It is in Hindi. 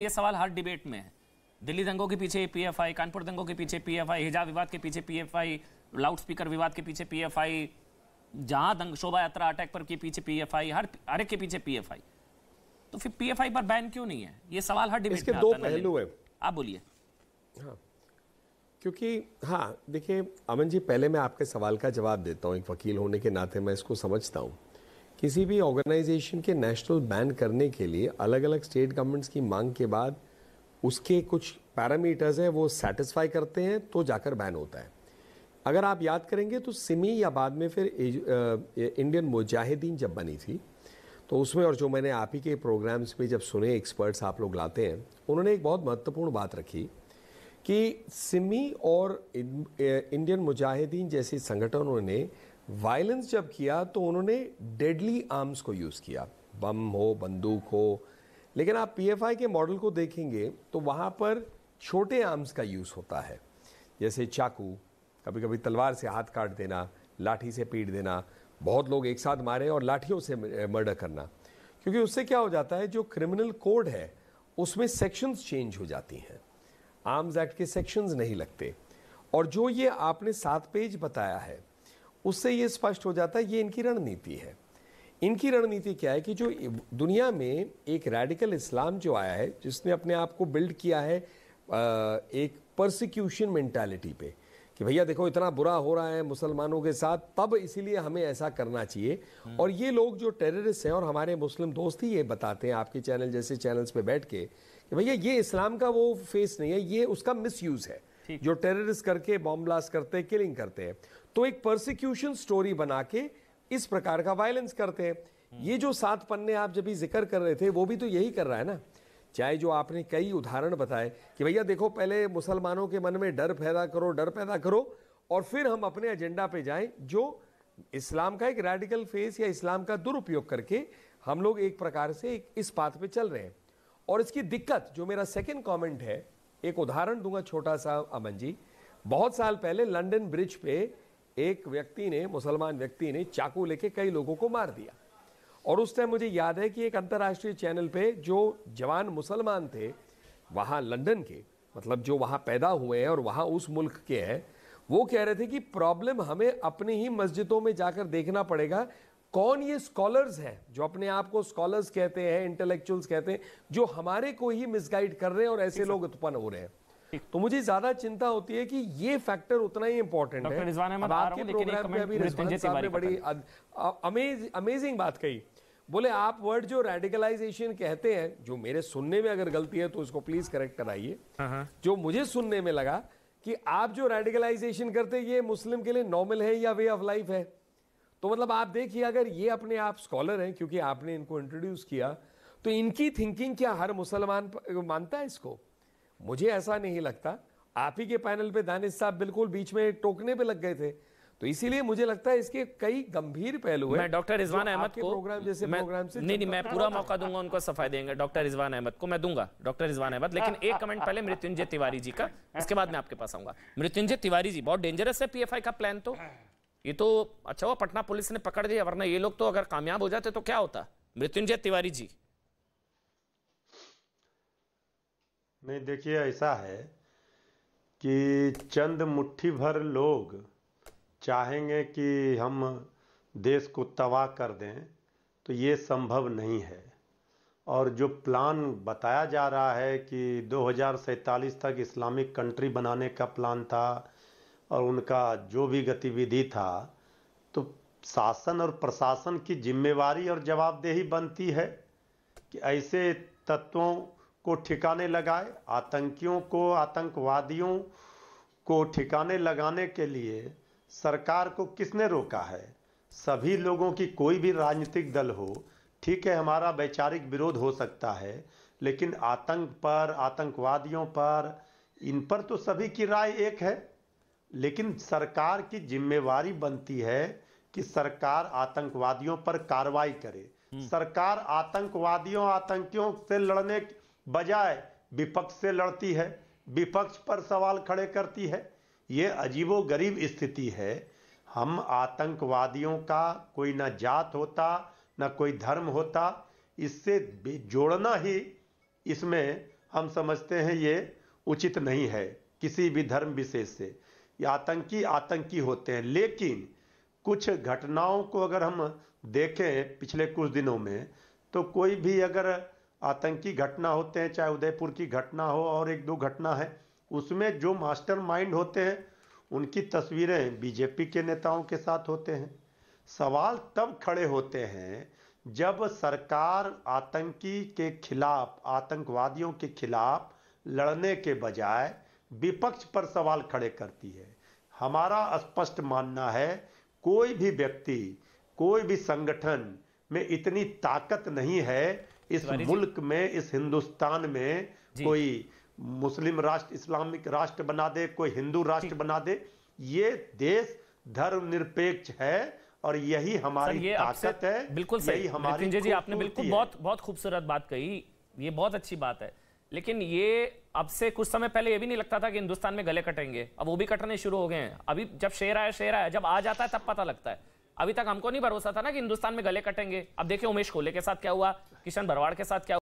ये सवाल हर डिबेट में है। दिल्ली दंगों के पीछे पीएफआई, कानपुर दंगों के पीछे पीएफआई, हिजाब विवाद के पीछे पीएफआई, लाउड स्पीकर विवाद के पीछे पीएफआई, जहां दंग शोभा यात्रा अटैक पर के पीछे पीएफआई, हर एक के पीछे पीएफआई। तो फिर पीएफआई पर बैन क्यों नहीं है? ये सवाल हर डिबेट में आता है। इसके दो पहलू है। आप बोलिए। हाँ, क्योंकि देखिए अमन जी, पहले मैं आपके सवाल का जवाब देता हूँ। एक वकील होने के नाते मैं इसको समझता हूँ। किसी भी ऑर्गेनाइजेशन के नेशनल बैन करने के लिए अलग अलग स्टेट गवर्नमेंट्स की मांग के बाद उसके कुछ पैरामीटर्स हैं, वो सेटिस्फाई करते हैं तो जाकर बैन होता है। अगर आप याद करेंगे तो सिमी या बाद में फिर इंडियन मुजाहिदीन जब बनी थी तो उसमें, और जो मैंने आप ही के प्रोग्राम्स में जब सुने, एक्सपर्ट्स आप लोग लाते हैं, उन्होंने एक बहुत महत्वपूर्ण बात रखी कि सिमी और इंडियन मुजाहिदीन जैसे संगठनों ने वायलेंस जब किया तो उन्होंने डेडली आर्म्स को यूज़ किया, बम हो, बंदूक हो। लेकिन आप पीएफआई के मॉडल को देखेंगे तो वहाँ पर छोटे आर्म्स का यूज़ होता है, जैसे चाकू, कभी कभी तलवार से हाथ काट देना, लाठी से पीट देना, बहुत लोग एक साथ मारे और लाठियों से मर्डर करना। क्योंकि उससे क्या हो जाता है, जो क्रिमिनल कोड है उसमें सेक्शंस चेंज हो जाती हैं, आर्म्स एक्ट के सेक्शंस नहीं लगते। और जो ये आपने 7 पेज बताया है उससे ये स्पष्ट हो जाता है ये इनकी रणनीति है। इनकी रणनीति क्या है कि जो दुनिया में एक रैडिकल इस्लाम जो आया है, जिसने अपने आप को बिल्ड किया है एक परसिक्यूशन मेंटालिटी पे, कि भैया देखो इतना बुरा हो रहा है मुसलमानों के साथ, तब इसीलिए हमें ऐसा करना चाहिए। और ये लोग जो टेररिस्ट हैं, और हमारे मुस्लिम दोस्त ही ये बताते हैं आपके चैनल जैसे चैनल्स पे बैठ के, कि भैया ये इस्लाम का वो फेस नहीं है, ये उसका मिसयूज है, जो टेररिस्ट करके बॉम्ब ब्लास्ट करते हैं, किलिंग करते हैं। तो एक परसिक्यूशन स्टोरी बना के इस प्रकार का वायलेंस करते हैं। ये जो 7 पन्ने आप जब भी जिक्र कर रहे थे वो भी तो यही कर रहा है ना। चाहे जो आपने कई उदाहरण बताए कि भैया देखो पहले मुसलमानों के मन में डर पैदा करो और फिर हम अपने एजेंडा पे जाएं, जो इस्लाम का एक रेडिकल फेस या इस्लाम का दुरुपयोग करके हम लोग एक प्रकार से इस पाथ पे चल रहे हैं। और इसकी दिक्कत, जो मेरा सेकेंड कॉमेंट है, एक उदाहरण दूंगा छोटा सा अमन जी। बहुत साल पहले लंदन ब्रिज पे एक व्यक्ति ने, मुसलमान व्यक्ति ने चाकू लेके कई लोगों को मार दिया। और उस टाइम मुझे याद है कि एक अंतर्राष्ट्रीय चैनल पे जो जवान मुसलमान थे वहाँ लंदन के, मतलब जो वहाँ पैदा हुए हैं और वहाँ उस मुल्क के हैं, वो कह रहे थे कि प्रॉब्लम हमें अपनी ही मस्जिदों में जाकर देखना पड़ेगा, कौन ये स्कॉलर्स हैं जो अपने आप को स्कॉलर्स कहते हैं, इंटेलेक्चुअल्स कहते हैं, जो हमारे को ही मिसगाइड कर रहे हैं और ऐसे लोग उत्पन्न हो रहे हैं। तो मुझे ज्यादा चिंता होती है कि ये फैक्टर उतना ही इंपॉर्टेंट है। अब आपके प्रोग्राम में अभी रिजवान साहब ने बड़ी अमेजिंग बात कही। बोले आप वर्ड जो रेडिकलाइजेशन कहते हैं, जो मेरे सुनने में अगर गलती है तो इसको प्लीज करेक्ट कराइए, जो मुझे सुनने में लगा कि आप जो रेडिकलाइजेशन करते हैं ये मुस्लिम के लिए नॉर्मल है या वे ऑफ लाइफ है। तो मतलब आप देखिए, अगर ये अपने आप स्कॉलर हैं क्योंकि आपने इनको इंट्रोड्यूस किया, तो इनकी थिंकिंग क्या हर मुसलमान मानता है इसको? मुझे ऐसा नहीं लगता। आप ही के पैनल पे दानिश साहब बिल्कुल बीच में टोकने पे लग गए थे। तो इसीलिए मुझे लगता है इसके कई गंभीर पहलू हैं। मैं डॉक्टर रिजवान अहमद को प्रोग्राम जैसे प्रोग्राम से नहीं, मैं पूरा मौका दूंगा, उनको सफाई देंगे। डॉक्टर रिजवान अहमद को मैं दूंगा, डॉक्टर रिजवान अहमद। लेकिन एक कमेंट पहले मृत्युंजय तिवारी जी का, इसके बाद मैं आपके पास आऊंगा। मृत्युंजय तिवारी जी, बहुत डेंजरस है पीएफआई का प्लान। तो ये तो अच्छा हुआ पटना पुलिस ने पकड़ दिया, वरना ये लोग तो अगर कामयाब हो जाते तो क्या होता? मृत्युंजय तिवारी जी। नहीं, देखिए ऐसा है कि चंद मुट्ठी भर लोग चाहेंगे कि हम देश को तबाह कर दें, तो ये संभव नहीं है। और जो प्लान बताया जा रहा है कि 2047 तक इस्लामिक कंट्री बनाने का प्लान था और उनका जो भी गतिविधि था, तो शासन और प्रशासन की जिम्मेवारी और जवाबदेही बनती है कि ऐसे तत्वों को ठिकाने लगाए। आतंकियों को, आतंकवादियों को ठिकाने लगाने के लिए सरकार को किसने रोका है? सभी लोगों की, कोई भी राजनीतिक दल हो, ठीक है हमारा वैचारिक विरोध हो सकता है, लेकिन आतंक पर, आतंकवादियों पर, इन पर तो सभी की राय एक है। लेकिन सरकार की जिम्मेवारी बनती है कि सरकार आतंकवादियों पर कार्रवाई करे। सरकार आतंकवादियों, आतंकियों से लड़ने बजाय विपक्ष से लड़ती है, विपक्ष पर सवाल खड़े करती है। ये अजीबोगरीब स्थिति है। हम आतंकवादियों का कोई ना जात होता, ना कोई धर्म होता, इससे जोड़ना ही इसमें हम समझते हैं ये उचित नहीं है किसी भी धर्म विशेष से। ये आतंकी होते हैं। लेकिन कुछ घटनाओं को अगर हम देखें पिछले कुछ दिनों में, तो कोई भी अगर आतंकी घटना होते हैं, चाहे उदयपुर की घटना हो और एक दो घटना है, उसमें जो मास्टरमाइंड होते हैं उनकी तस्वीरें बीजेपी के नेताओं के साथ होते हैं। सवाल तब खड़े होते हैं जब सरकार आतंकी के खिलाफ, आतंकवादियों के खिलाफ लड़ने के बजाय विपक्ष पर सवाल खड़े करती है। हमारा स्पष्ट मानना है कोई भी व्यक्ति, कोई भी संगठन में इतनी ताकत नहीं है इस मुल्क में, इस हिंदुस्तान में कोई मुस्लिम राष्ट्र, इस्लामिक राष्ट्र बना दे, कोई हिंदू राष्ट्र बना दे। ये देश धर्मनिरपेक्ष है और यही हमारी ताकत है। बिल्कुल सही, मृत्युंजय जी आपने बिल्कुल बहुत खूबसूरत बात कही, ये बहुत अच्छी बात है। लेकिन ये अब से कुछ समय पहले ये भी नहीं लगता था कि हिंदुस्तान में गले कटेंगे, अब वो भी कटने शुरू हो गए हैं। अभी जब शेर आया, जब आ जाता है तब पता लगता है। अभी तक हमको नहीं भरोसा था ना कि हिंदुस्तान में गले कटेंगे। अब देखिए उमेश कोले के साथ क्या हुआ, किशन भरवाड़ के साथ क्या